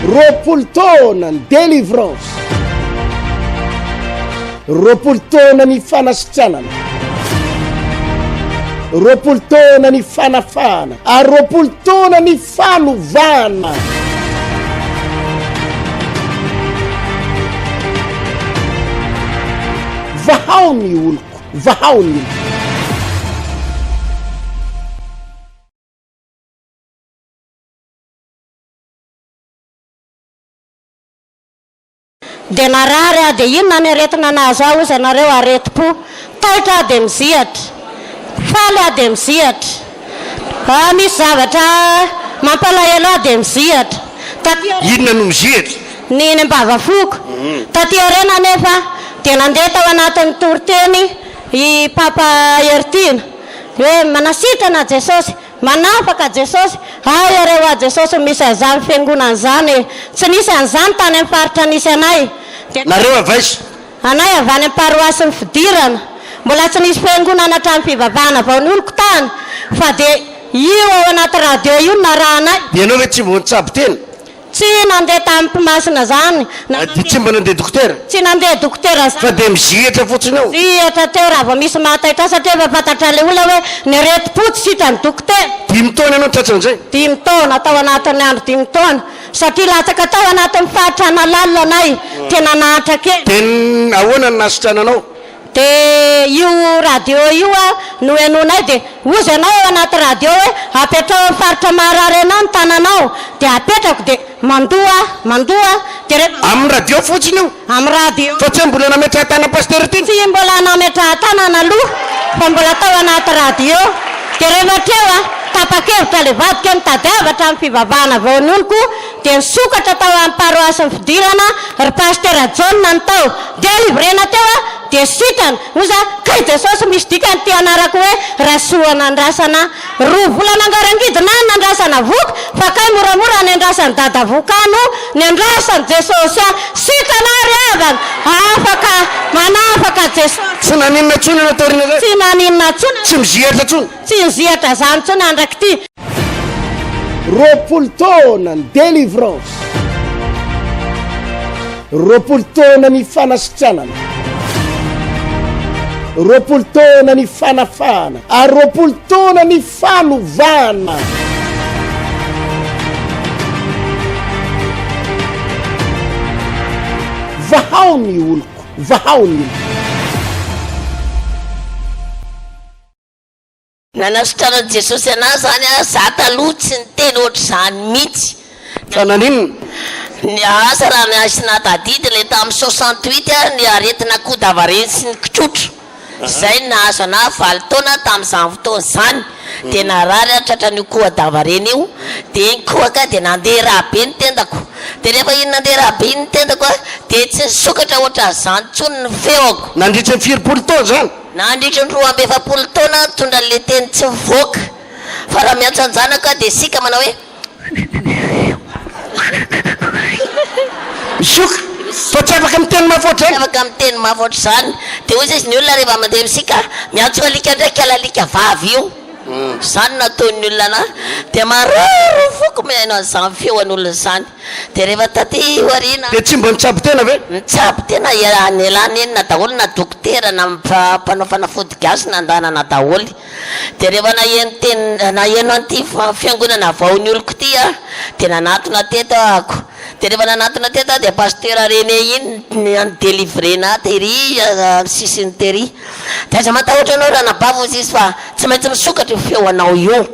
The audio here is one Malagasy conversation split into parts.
roapolo taona ny délivrance, roapolo taona ny fanasitranana, roapolo taona ny fanafana, ary roapolo taona ny fanovana. Vahao ny oloko, vahao ny oloko. dia narary a dia inona ny aretina nahazo aho izy anareo areti-po taitra a dia mizihatra faly a dia mizihatra misy zavatra mampalahelo a dia mizihatra inona no mizihatra niny mbavafoko taty arena nefa dia nandeha tao anatin'ny toriteny i papa Ertina hoe manasitrana Jesosy, manafaka Jesosy, ay areo a Jesosy misy azany fiangonana zany, tsy nisy an'izany tany amin'ny faritra nisy anay. Nareo avaiza? Anay avy any paroasy ny fidirana, mbola tsy nisy fiangonana hatramin'ny fivavahana vao ny oloko tany, fa dia io ao anaty radio io naranay. Dia ianao ve tsy mbo nitsabo tena? Tsy nandeha tamin'ny mpimasina zany. Tsy mbo nandeha dokotera? Tsy nandeha dokotera zany. Fa dia mizihatra fotsiny ao? Zihatra teo raha vao misy mahataitra satria efa fantatra le olona hoe ny areti-po tsy sitrany dokotera. 5 taona ianao tratran'izay? 5 taona tao anatin'ny andro 5 taona satria latsaka tao anatin'ny fahatrana lalina anay tena nahatra kely. Dia ahoana ny nasitrananao? dia io radio io no enonay dia ozy anao ao anaty radio hoe apetrao amin'ny faritra Maharary anao ny tananao dia apetrako dia mandoa dia amin'ny radio fotsiny io? amin'ny radio. Fa tsy mbola nametraha tana pasteur ity? Tsy mbola nametraha tanana aloha fa mbola tao anaty radio dia rehefa treo tapa-kevitra le vadika mitady avatra amin'ny fivavahana vao ny oloko dia nisokatra tao amin'ny paroasy ny fidirana ry pasteur John ny tao dia livrena teo dia sitrany oza kay Jesosy misy dikany ty anarako hoe rasoa nandrasana 2 volana angarangidina ny nandrasana voky fa kay moramora ny andrasany dada vokano ny andrasany Jesosy sitranary avana afaka manafaka Jesosy. Tsy naninona tsony na taorina zay? Tsy naninona tsony. Tsy mizihatra tsony? Tsy mizihatra zany tsony andraky ty. Roapolo taona ny délivrance, roapolo taona ny fanasitranana, roapolo taona ny fanafana, ary roapolo taona ny fanovana. Vahao ny oloko, vahao ny oloko. Nanasitrana Jesosy anahy zany za taloha tsy niteny ohatry zany mihitsy. Fa naninona? Ny asa raha niasina tadidy le tamin'ny 68 ny aretina kodavareny sy ny kitrotro zay nahazo anahy 7 taona tamin'izany fotoana zany dia narary tratran'io koa davareny io dia iny kohaka dia nandeha rahabe ny tendako dia rehefa iny nandeha rahabe ny tendako dia tsy nisokatra ohatry zany tsony ny feoko. Nandritra ny 4 taona zany? Nandritra ny 12 taona tondra le teny tsy mivoaka fa raha miantso anjanaka dia sika manao hoe misoka fa tsy afaka miteny mafoatra zany? Afaka miteny mafoatra zany dia hoy izy ny olona rehefa mandeha misika miantso alika ndraiky alalika vavy io zany nataon'ny olona ana dia mararo foko mihaino an'izany feon'olona zany dia rehefa taty warina dia tsy mba nitsabo tena ve? Nitsabo tena anelany eny na daholo na dokotera na mpanao fanafody gasy na ndanana daholo dia rehefa naheno an'ity fiangonana vaon'ny oloko ty dia nanatona teto ako dia rehefa nanatona teto dia pasteur René iny any délivrena tery sisiny tery dia aza matahotra anao raha nabavo izy izy fa tsy maintsy misokatra io feo anao io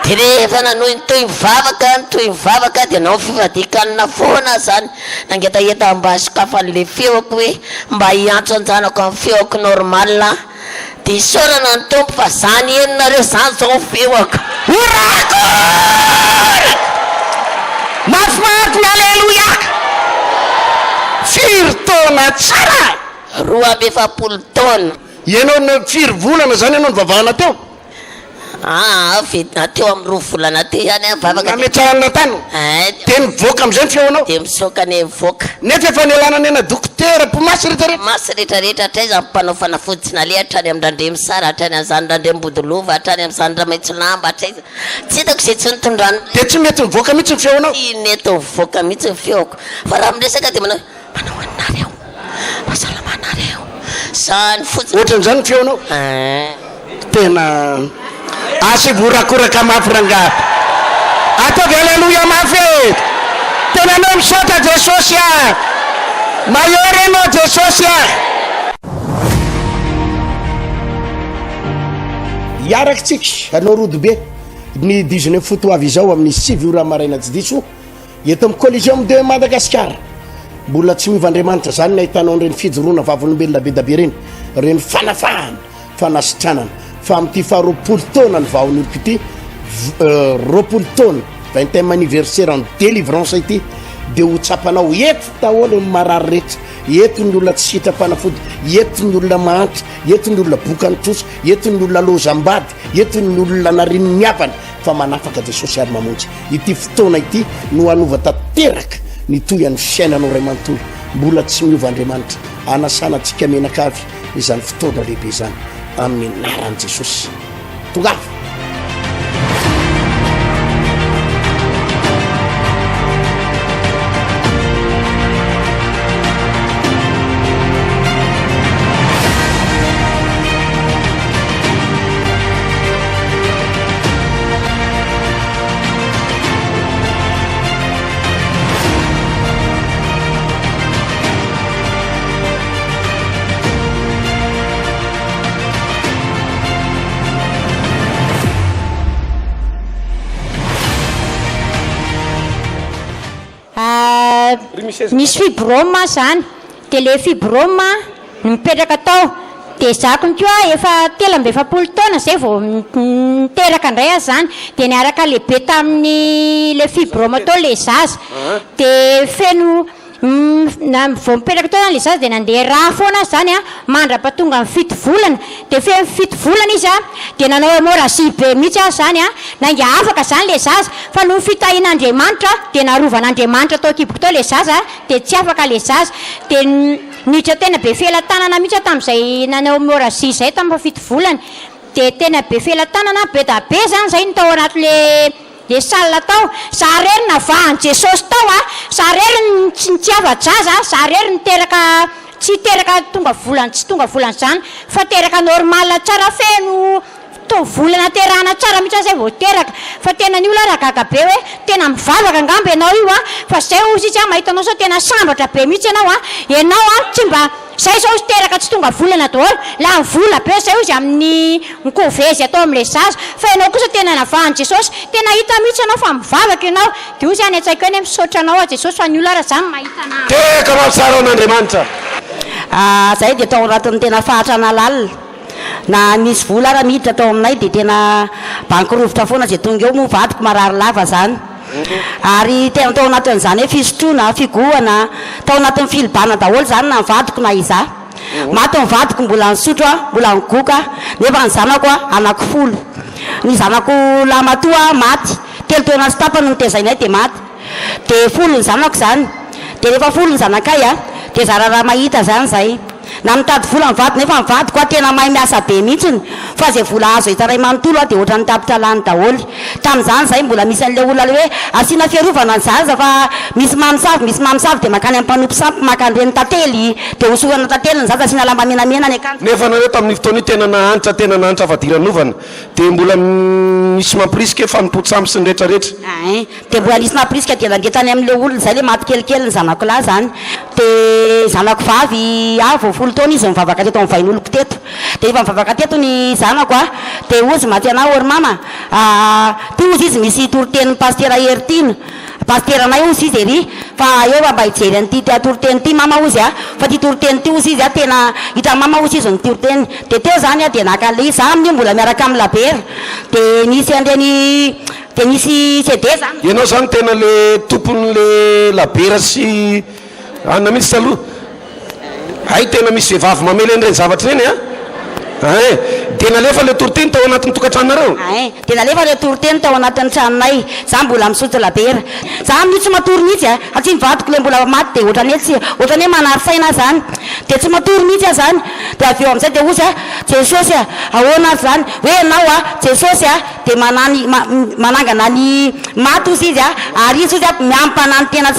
dia rehefa nanohy toy mivavaka dia nao fivadikanina foana zany nangetaheta mba sokafan'le feoko hoe mba hiantso anjanako amin'ny feoko normal dia isorana ny tompo fa zany enonareo zany zao feoko orako mafimafy aleluia 4 taona tsara 27 taona. Ianao 4 volana zany ianao nivavahana teo? teo amin'ny 2 volana teo ihany vavaka nametrahana tany de nivoaka am'izay ny feonao de misoka ny voaka nefa efa nialana ny ena dokotera pomasy rehetrarehetra masy rehetrarehetra hatray za mpanao fanafody tsy nale hatrany amin'ny randremy sara hatrany am'zany randremy bodilova hatrany am'zany ramaitso lamba hatray tsy hitako zay tsy nitondrano de tsy mety mivoaka mihitsy ny feonao ineto mivoaka mihitsy ny feoko fa raha miresaka de manao anareo masalamanareo zany fotsiny ohatran'izany ny feonao tena asy vorakoraka mafy ranga ataovy aleloia mafy tena anao misaotra jesosy a mahery anao jesosy a iarakytsika anao rodobe ny 19 foto avy izao amin'ny 6 ora maraina tsy diso eto amin'ny collision de Madagascar mbola tsy mivandriamanitra zany ny ahitanao reny fijoroana vavolombelona be dabe reny reny fanafahana fanasitranana fa amin'ity faharoapolo taona ny vaon'oloko ity roapolo taona 20e anniversaire en délivrance ity de ho tsapanao eto daholo ny marary rehetra eto ny olona tsy sitrapanafody eto ny olona mahantry eto ny olona bokany troso eto ny olona lozambady eto ny olona nariny miapany fa manafaka jesosy ary mamonjy ity fotoana ity no anova tanteraka ny toy any fiainanao ray manontolo mbola tsy miova andriamanitra anasanantsika menakavy izany fotoana lehibe zany amin'ny naran'i jesosy tongava misy fibrome zany de le fibrome mipetraka atao de zako ny koa efa 13 taona zay vao miteraka indray azy zany de niaraka lehibe tamin'ny le fibrome atao le zaza de feno vao mipetraka tao zany le zaza de nandeha raha foana zany a mandrapatonga amin'ny 7 volana de fe 7 volana izy a de nanao hémorragie be mihitsy azy zany a nange afaka zany le zaza fa no fitahin'Andriamanitra de narovan'Andriamanitra tao kiboko tao le zaza de tsy afaka le zaza de niditra tena be felatanana mihitsy tamin'izay nanao hémorragie zay tamin'ny 7 volana de tena be felatanana be da be zany zay ny tao anaty le salina tao sarery navahan jesosy tao a sarery tsy ava-jaza sarery niteraka tsy teraka tonga volana tsy tonga volana zany fa teraka normal tsara feno volana terana tsara mihitsy zay vao teraka fa tena ny olona rahagaga be hoe tena mivavaka angambo ianao io a fa zay ozy izy a mahitanao sao tena sambatra be mihitsy ianao a tsy mba zay zao izy teraka tsy tonga volana daholo la mivola be zay izy amin'ny mikovezy atao amin'le zaza fa ianao kosa tena navahan jesosy tena hita mihitsy ianao fa mivavaka ianao de ozy any antsaiko eny misaotra anao a jesosy fa ny olona raha zany mahitana teka mampisara an'Andriamanitra zay de tao anatin'ny tena fahatrana lalina na misy vola raha miditra tao aminay de tena bankirovitra foana zay tonga eo moa vadiko marary lava zany ary tena tao anatin'izany hoe fisotroana figoana tao anatin'ny filibana daholo zany na mivadiko na iza maty mivadiko mbola nisotro a mbola nigoka nefa ny zanako a anaky folo ny zanako lamatoa maty 3 taona sy tapany nitezainay de maty de folo ny zanako zany de rehefa folo ny zanakay a de zararaha mahita zany zay na mitady vola mivady nefa mivady koa tena mahay miasa be mihitsiny fa zay vola azo hitaray manontolo a de ohatra ny tapitra lany daholo tamin'izany zay mbola misy an'le olona le hoe asiana fiarovana ny zaza fa misy mamosavy de makany amin'ny mpanompo sampy makandreny tantely de hosorana tantely ny zaza asiana lamba menamena ny akanjo nefa nareo tamin'ny fotoana tena nahantra fadiran'ovana de mbola misy mampirisika fanompotsamy sy ny rehetrarehetra de mbola nisy nampirisika de nangetany amin'le olona zay le maty kelikely ny zanako lahy zany de zanako vavy avo folo taona izy mivavaka teto amin'ny vain'oloko teto de efa mivavaka teto ny zanako a de ozy maty anao ory mama ty ozy izy misy toritenin'ny pastera Hertine pastera anay ozy izy ery fa eo mba hijery an'ty toriteny ty mama ozy a fa ty toriteny ty ozy izy a tena hita mama ozy izy ny toriteny de teo zany a de nakale za amin'io mbola miaraka amin'ny labera de nisy andreny de nisy CD zany ianao zany tena le tompon'le labera sy anona mihitsy taloha hay tena misy vehivavy mamely an'ireny zavatra reny a dia nalefa le toriteny tao anatin'ny tokantranonareo dia nalefa le toriteny tao anatin'ny tranonay za mbola misotro labera za mio tsy matory mihitsy atsy mivadiko le mbola maty dia ohatrany hoe manarisaina zany dia tsy matory mihitsy zany dia avy eo amin'izay dia osy jesosy ahoana zany hoe ianao jesosy dia manangana ny maty ozy izy ary izy ozy miampanany tena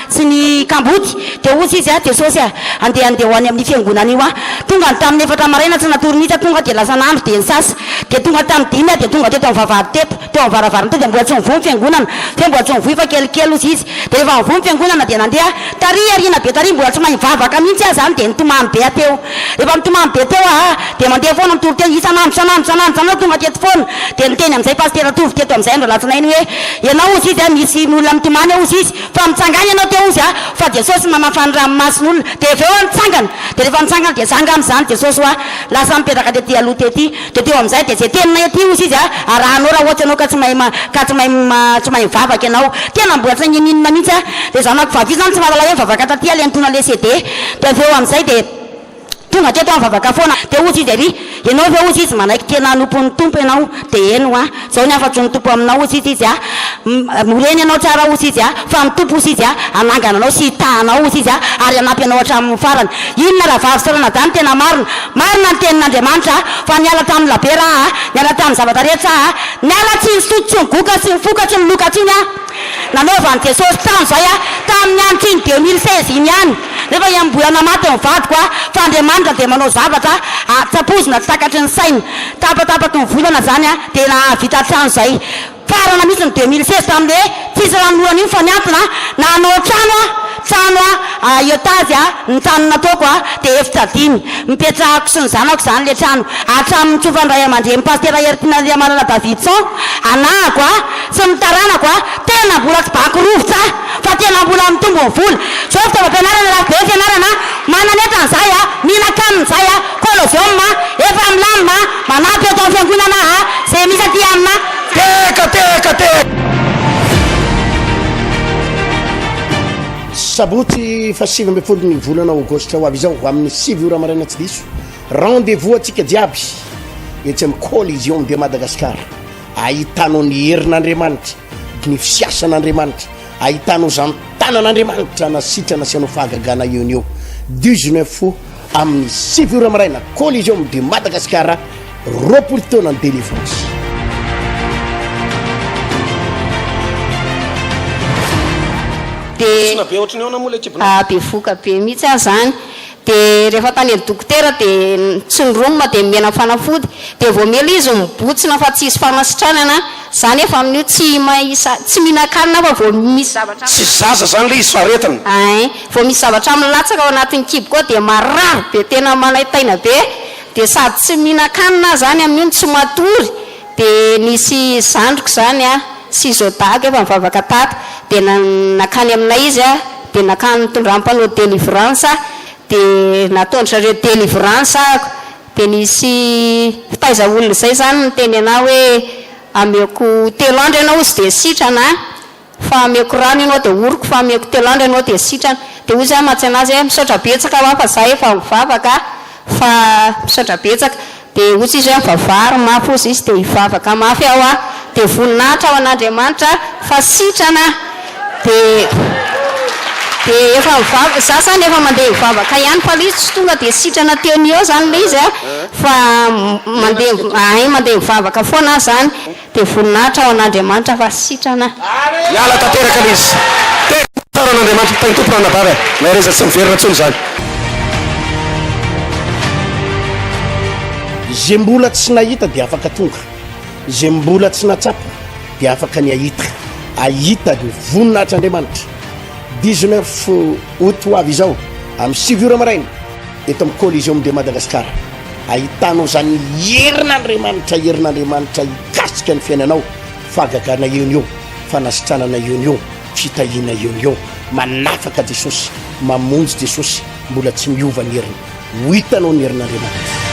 sy ny kamboty dia osy izy jesosy andeha ho any amin'ny fiangonana io tonga tamin'ny 4 maraina tsy natory mihitsy tonga dia lasa nandro dia nisasy dia tonga tamin'ny 5 dia tonga teto amin'ny vavahady teto teo amin'ny varavarana teo dia mbola tsy mivoy ny fiangonana fa mbola tsy mivoy fa kelikely ozy izy dia rehefa mivoy ny fiangonana dia nandeha tary ariana be tary mbola tsy mahay mivavaka mihitsy zany dia nitomany be ateo rehefa nitomany be teo dia mandeha foana mitory teo isanandro tonga teto foana dia niteny amin'izay pastera tovy teto amin'izay andro latsinainy hoe ianao ozy izy misy olona mitomany ozy izy fa mitsangana ianao teo ozy fa jesosy mamafany ranomasin'olona dia avy eo nitsangana dia rehefa nitsangana dia zanga amin'izany jesosy lasa mipetraka tety aloha tety dia teo amin'izay dia zay tenina ety ozy izy arahanao raha ohatsy anao ka tsy mahay mivavaka ianao tena mbola tsy naninina mihitsy dia zanako vavy zany tsy mahalala hoe mivavaka taty le antona le CD dia avy eo amin'izay dia tonga teto amin'ny vavaka foana dia ozy izy ary ianao ve ozy izy manaiky tena nompon'ny tompo ianao dia eno zao ny afatry ny tompo aminao ozy izy moreny ianao tsara ozy izy fa mitompo ozy izy anangana anao sy hitahanao ozy izy ary anampy anao hatramin'ny farany inona raha vavy sarana zany tena marina ny tenin'Andriamanitra fa niala tamin'ny labera niala tamin'ny zavatra rehetra niala tsy ny soto sy ny goka sy ny foka sy ny loka tsiny nanaovany jesosy tamin'izay tamin'ny andro tsiny 2016 iny ihany nefa iambolana maty mivadiko fa Andriamanitra dia manao zavatra tsapozina tsy takatry ny saina tapatapaky ny volana zany dia navita trano izay farana misy ny 2016 tamin'le tsisy ranoloana iny fa niantona nanao trano etazy ny trano nataoko dia efitra dimy mipetrahako sy ny zanako zany le trano hatramin'ny tsofandray aman-dreny pastera Ertina Riamanana Davidson anahako sy mitaranako tena mbola tsy bako rovotra fa tena mbola mitombo ny vola zao fitaovam-pianarana raha be fianarana mananetana zay minakamin'izay koloseum efa milamina manampy atao amin'ny fiangonana zay misy aty amina teka sabotsy fa 7 ny volana aogositra ho avy izao amin'ny 7 ora maraina tsy diso rendez-vous atsika jiaby etsy amin'ny collision de Madagasikara ahitanao ny herin'Andriamanitra ny fisiasan'Andriamanitra ahitanao zany tanan'Andriamanitra nasitrana sy anao fahagagana eo 19 amin'ny 7 ora maraina collision de Madagasikara roapolo taona ny délivrance bevoka be mihitsy zany dia rehefa tany ny dokotera dia tsy niromoma dia mena fanafody dia vao mela izy mibotsina fa tsisy famasitranana zany efa amin'io tsy mihinan-kanina fa vao misy zavatra tsy zaza zany le izy faretana vao misy zavatra milatsaka ao anatin'ny kibo koa dia marary be tena manaitaina be dia sady tsy mihinan-kanina zany amin'io tsy matory dia nisy zandriko zany sy zodaga efa mivavaka tato dia nakany aminay izy dia nakany tondram-panao délivrance dia nataondrareo délivrance dia nisy fitaiza olona zay zany niteny ana hoe ameko 3 andro ianao izy dia sitrana fa ameko rano ianao dia oriko fa ameko 3 andro ianao dia sitrana dia ozy matsy anazy misaotra betsaka fa za efa mivavaka fa misaotra betsaka dia ozy izy mivavary mafy ozy izy dia hivavaka mafy ao dia voninahitra ao an'Andriamanitra fa sitrana dia efa mivavaka za zany efa mandeha mivavaka ihany fa le izy tsy tonga dia sitrana teony eo zany le izy fa mandeha mivavaka foana zany dia voninahitra ao an'Andriamanitra fa sitrana miala tanteraka le izy tara an'Andriamanitra tany tompona anabava mahereza tsy miverina tsony zany zay mbola tsy nahita dia afaka tonga zay mbola tsy natsapa dia afaka ny ahita ny voninahitr'Andriamanitra 19 août ho avy izao amin'ny 7 ora maraina eto amin'ny collision de Madagasikara ahitanao zany herin'Andriamanitra hikasika ny fiainanao fahagagana eo fanasitranana eo fitahiana eo manafaka Jesosy mamonjy Jesosy mbola tsy miova ny heriny ho hitanao ny herin'Andriamanitra